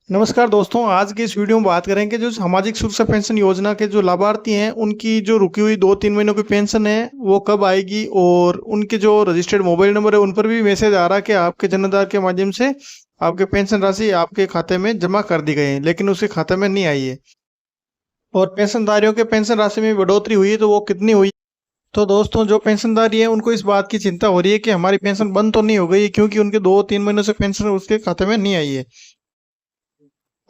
नमस्कार दोस्तों, आज की इस वीडियो में बात करेंगे जो सामाजिक सुरक्षा पेंशन योजना के जो लाभार्थी हैं उनकी जो रुकी हुई 2-3 महीनों की पेंशन है वो कब आएगी। और उनके जो रजिस्टर्ड मोबाइल नंबर है उन पर भी मैसेज आ रहा है कि आपके जन आधार के माध्यम से आपके पेंशन राशि आपके खाते में जमा कर दी गई है, लेकिन उसके खाते में नहीं आई है। और पेंशनधारियों के पेंशन राशि में बढ़ोतरी हुई है तो वो कितनी हुई। तो दोस्तों, जो पेंशनधारी है उनको इस बात की चिंता हो रही है कि हमारी पेंशन बंद तो नहीं हो गई है, क्योंकि उनके 2-3 महीनों से पेंशन उसके खाते में नहीं आई है।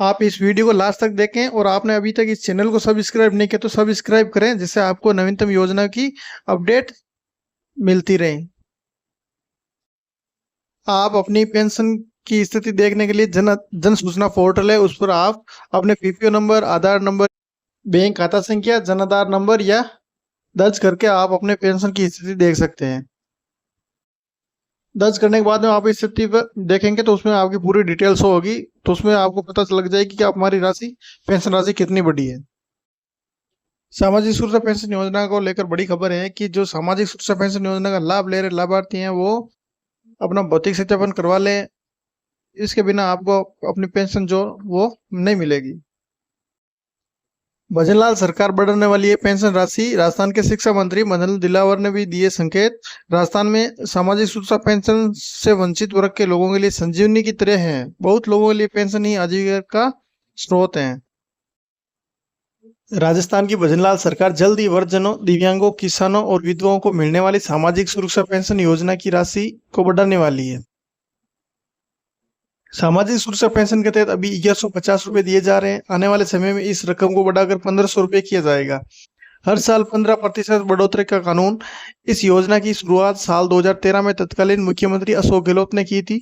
आप इस वीडियो को लास्ट तक देखें और आपने अभी तक इस चैनल को सब्सक्राइब नहीं किया तो सब्सक्राइब करें, जिससे आपको नवीनतम योजना की अपडेट मिलती रहे। आप अपनी पेंशन की स्थिति देखने के लिए जन जन सूचना पोर्टल है, उस पर आप अपने पीपीओ नंबर, आधार नंबर, बैंक खाता संख्या, जन आधार नंबर या दर्ज करके आप अपने पेंशन की स्थिति देख सकते हैं। दर्ज करने के बाद में आप इस स्थिति पर देखेंगे तो उसमें आपकी पूरी डिटेल्स होगी, तो उसमें आपको पता लग जाएगी कि आप हमारी राशि पेंशन राशि कितनी बढ़ी है। सामाजिक सुरक्षा पेंशन योजना को लेकर बड़ी खबर है कि जो सामाजिक सुरक्षा पेंशन योजना का लाभ ले रहे लाभार्थी हैं वो अपना भौतिक सत्यापन करवा लें। इसके बिना आपको अपनी पेंशन जो वो नहीं मिलेगी। भजनलाल सरकार बढ़ाने वाली है पेंशन राशि। राजस्थान के शिक्षा मंत्री मदन दिलावर ने भी दिए संकेत। राजस्थान में सामाजिक सुरक्षा पेंशन से वंचित वर्ग के लोगों के लिए संजीवनी की तरह है। बहुत लोगों के लिए पेंशन ही आजीविका का स्रोत है। राजस्थान की भजनलाल सरकार जल्द ही वृद्धजनों, दिव्यांगों, किसानों और विधवाओं को मिलने वाली सामाजिक सुरक्षा पेंशन योजना की राशि को बढ़ाने वाली है। सामाजिक सुरक्षा पेंशन के तहत अभी 1150 रुपए दिए जा रहे हैं। आने वाले समय में इस रकम को बढ़ाकर 1500 रुपए किया जाएगा। हर साल 15% बढ़ोतरी का कानून। इस योजना की शुरुआत साल 2013 में तत्कालीन मुख्यमंत्री अशोक गहलोत ने की थी।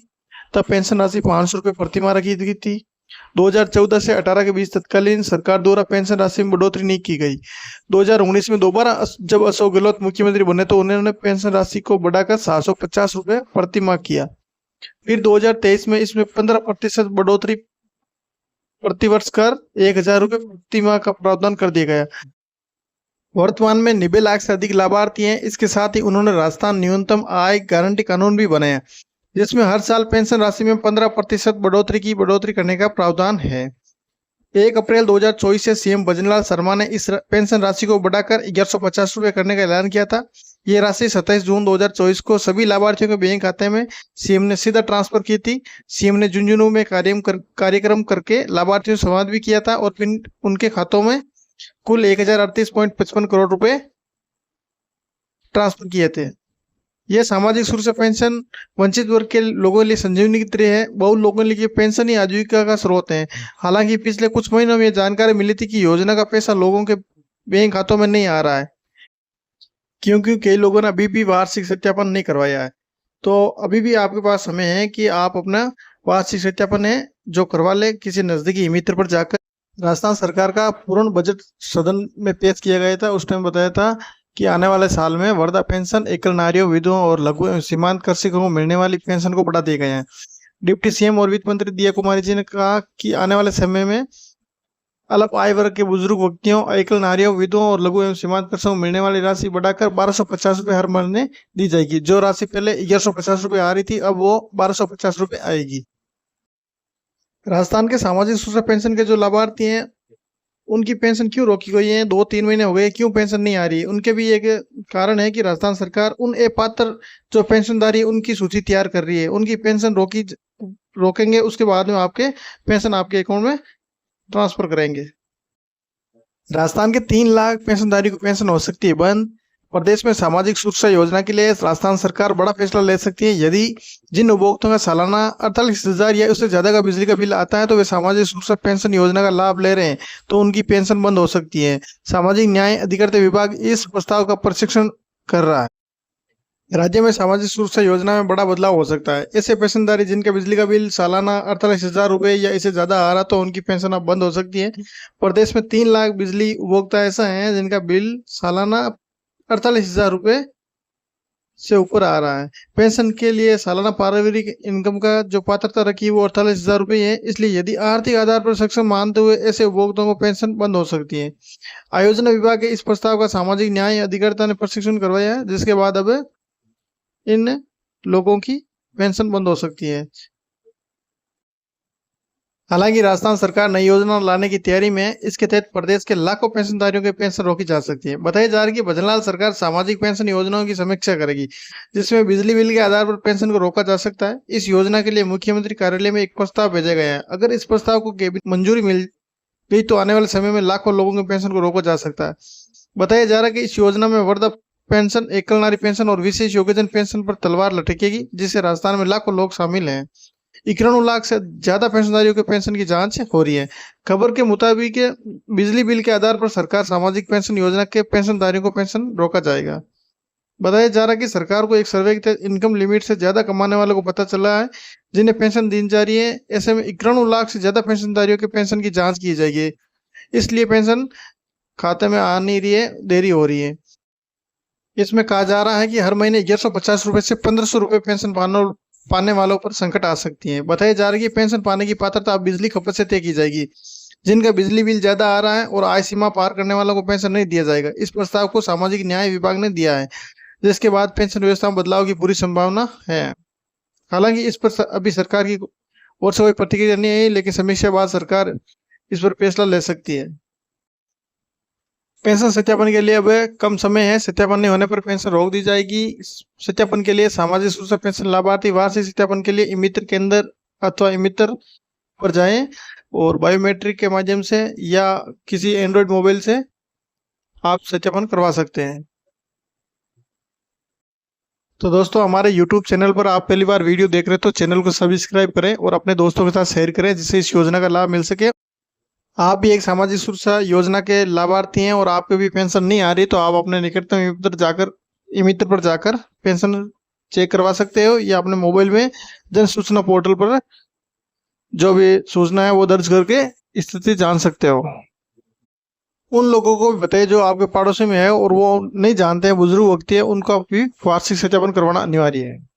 तब पेंशन राशि 500 रुपए प्रति माह रखी गई थी। 2014 से 18 के बीच तत्कालीन सरकार द्वारा पेंशन राशि में बढ़ोतरी नहीं की गई। 2019 में दोबारा जब अशोक गहलोत मुख्यमंत्री बने तो उन्होंने पेंशन राशि को बढ़ाकर 750 रुपए प्रति माह किया। फिर 2023 में इसमें 15% बढ़ोतरी प्रतिवर्ष कर 1000 रुपए प्रति माह का प्रावधान कर दिया गया। वर्तमान में 90 लाख से अधिक लाभार्थी हैं। इसके साथ ही उन्होंने राजस्थान न्यूनतम आय गारंटी कानून भी बनाया, जिसमें हर साल पेंशन राशि में 15% बढ़ोतरी करने का प्रावधान है। 1 अप्रैल 2024 से सीएम भजनलाल शर्मा ने इस पेंशन राशि को बढ़ाकर 1150 रुपए करने का ऐलान किया था। ये राशि 27 जून 2024 को सभी लाभार्थियों के बैंक खाते में सीएम ने सीधा ट्रांसफर की थी। सीएम ने झुंझुनू में कार्यक्रम करके लाभार्थियों से संवाद भी किया था और फिर उनके खातों में कुल 1038.55 करोड़ रुपए ट्रांसफर किए थे। यह सामाजिक सुरक्षा पेंशन वंचित वर्ग के लोगों के लिए संजीवनी की तरह है। बहुत लोगों के लिए पेंशन ही आजीविका का स्रोत है। हालांकि पिछले कुछ महीनों में यह जानकारी मिली थी कि योजना का पैसा लोगों के बैंक खातों में नहीं आ रहा है, क्योंकि कई लोगों ने अभी भी वार्षिक सत्यापन नहीं करवाया है। तो अभी भी आपके पास समय है कि आप अपना वार्षिक सत्यापन है जो करवा ले किसी नजदीकी मित्र पर जाकर। राजस्थान सरकार का पूर्ण बजट सदन में पेश किया गया था। उस टाइम बताया था कि आने वाले साल में वृद्धा पेंशन, एकल नारियों, विधवाओं और लघु एवं सीमांत कृषकों को मिलने वाली पेंशन को बढ़ा दिए गए हैं। डिप्टी सीएम और वित्त मंत्री दिया कुमारी जी ने कहा कि आने वाले समय में अल्प आय वर्ग के बुजुर्ग व्यक्तियों, एकल नारियों, विधवाओं और लघु एवं सीमांत कृषकों को मिलने वाली राशि बढ़ाकर 1250 रुपए हर महीने दी जाएगी। जो राशि पहले 1150 रुपए आ रही थी, अब वो 1250 रुपए आएगी। राजस्थान के सामाजिक सुरक्षा पेंशन के जो लाभार्थी हैं उनकी पेंशन क्यों रोकी गई है, 2-3 महीने हो गए, क्यों पेंशन नहीं आ रही है? उनके भी एक कारण है कि राजस्थान सरकार उन अपात्र जो पेंशनधारी है उनकी सूची तैयार कर रही है। उनकी पेंशन रोकेंगे, उसके बाद में आपके पेंशन आपके अकाउंट में ट्रांसफर करेंगे। राजस्थान के 3 लाख पेंशनधारी को पेंशन हो सकती है बंद। प्रदेश में सामाजिक सुरक्षा योजना के लिए राजस्थान सरकार बड़ा फैसला ले सकती है। यदि जिन उपभोक्ताओं का सालाना 48,000 या उससे ज्यादा का बिजली का बिल आता है तो वे सामाजिक सुरक्षा पेंशन योजना का लाभ ले रहे हैं, तो उनकी पेंशन बंद हो सकती है। सामाजिक न्याय अधिकारिता विभाग इस प्रस्ताव का परीक्षण कर रहा है। राज्य में सामाजिक सुरक्षा योजना में बड़ा बदलाव हो सकता है। ऐसे पेंशनधारी जिनका बिजली का बिल सालाना 48,000 रुपए या इससे ज्यादा आ रहा तो उनकी पेंशन अब बंद हो सकती है। प्रदेश में 3 लाख बिजली उपभोक्ता ऐसा है जिनका बिल सालाना 48,000 रुपए से ऊपर आ रहा है। पेंशन के लिए सालाना पारिवारिक इनकम का जो पात्रता रखी है वो 48,000 रुपये है। इसलिए यदि आर्थिक आधार पर सक्षम मानते हुए ऐसे उपभोक्ताओं को पेंशन बंद हो सकती है। आयोजन विभाग के इस प्रस्ताव का सामाजिक न्याय अधिकारिता ने प्रशिक्षण करवाया है, जिसके बाद अब इन लोगों की पेंशन बंद हो सकती है। हालांकि राजस्थान सरकार नई योजना लाने की तैयारी में है। इसके तहत प्रदेश के लाखों पेंशनधारियों की पेंशन रोकी जा सकती है। बताया जा रहा है कि भजनलाल सरकार सामाजिक पेंशन योजनाओं की समीक्षा करेगी, जिसमें बिजली बिल के आधार पर पेंशन को रोका जा सकता है। इस योजना के लिए मुख्यमंत्री कार्यालय में एक प्रस्ताव भेजा गया है। अगर इस प्रस्ताव को कैबिनेट मंजूरी मिल गई तो आने वाले समय में लाखों लोगों की पेंशन को रोका जा सकता है। बताया जा रहा है कि इस योजना में वृद्धा पेंशन, एकल नारी पेंशन और विशेष योग्यजन पेंशन पर तलवार लटकेगी, जिससे राजस्थान में लाखों लोग शामिल हैं। 91 लाख से ज्यादा पेंशनधारियों के पेंशन की जांच हो रही है। खबर के मुताबिक बिजली बिल के आधार पर सरकार सामाजिक पेंशन योजना के पेंशनधारियों को पेंशन रोका जाएगा। बताया जा रहा है कि सरकार को एक सर्वे के तहत इनकम लिमिट से ज्यादा कमाने वालों को पता चला है जिन्हें पेंशन दी जा रही है। ऐसे में 91 लाख से ज्यादा पेंशनधारियों के पेंशन की जांच की जाएगी, इसलिए पेंशन खाते में आ नहीं रही है, देरी हो रही है। इसमें कहा जा रहा है कि हर महीने 1150 रुपए से 1500 रुपए पेंशन पाने वालों पर संकट आ सकती है। बताया जा रहा है कि पेंशन पाने की पात्रता अब बिजली खपत से तय की जाएगी। जिनका बिजली बिल ज्यादा आ रहा है और आय सीमा पार करने वालों को पेंशन नहीं दिया जाएगा। इस प्रस्ताव को सामाजिक न्याय विभाग ने दिया है, जिसके बाद पेंशन व्यवस्था में बदलाव की पूरी संभावना है। हालांकि इस पर अभी सरकार की ओर से कोई प्रतिक्रिया नहीं आई, लेकिन समीक्षा बाद सरकार इस पर फैसला ले सकती है। पेंशन सत्यापन के लिए अब कम समय है। सत्यापन नहीं होने पर पेंशन रोक दी जाएगी। सत्यापन के लिए सामाजिक सुरक्षा पेंशन लाभार्थी वार्षिक सत्यापन के लिए ई-मित्र केंद्र अथवा ई-मित्र पर जाएं और बायोमेट्रिक के माध्यम से या किसी एंड्रॉइड मोबाइल से आप सत्यापन करवा सकते हैं। तो दोस्तों, हमारे YouTube चैनल पर आप पहली बार वीडियो देख रहे हैं तो चैनल को सब्सक्राइब करें और अपने दोस्तों के साथ शेयर करें, जिससे इस योजना का लाभ मिल सके। आप भी एक सामाजिक सुरक्षा योजना के लाभार्थी हैं और आपको भी पेंशन नहीं आ रही, तो आप अपने निकटतम ई-मित्र पर जाकर पेंशन चेक करवा सकते हो या अपने मोबाइल में जन सूचना पोर्टल पर जो भी सूचना है वो दर्ज करके स्थिति जान सकते हो। उन लोगों को भी बताइए जो आपके पड़ोसी में है और वो नहीं जानते हैं, बुजुर्ग व्यक्ति है, उनका भी वार्षिक सत्यापन करवाना अनिवार्य है।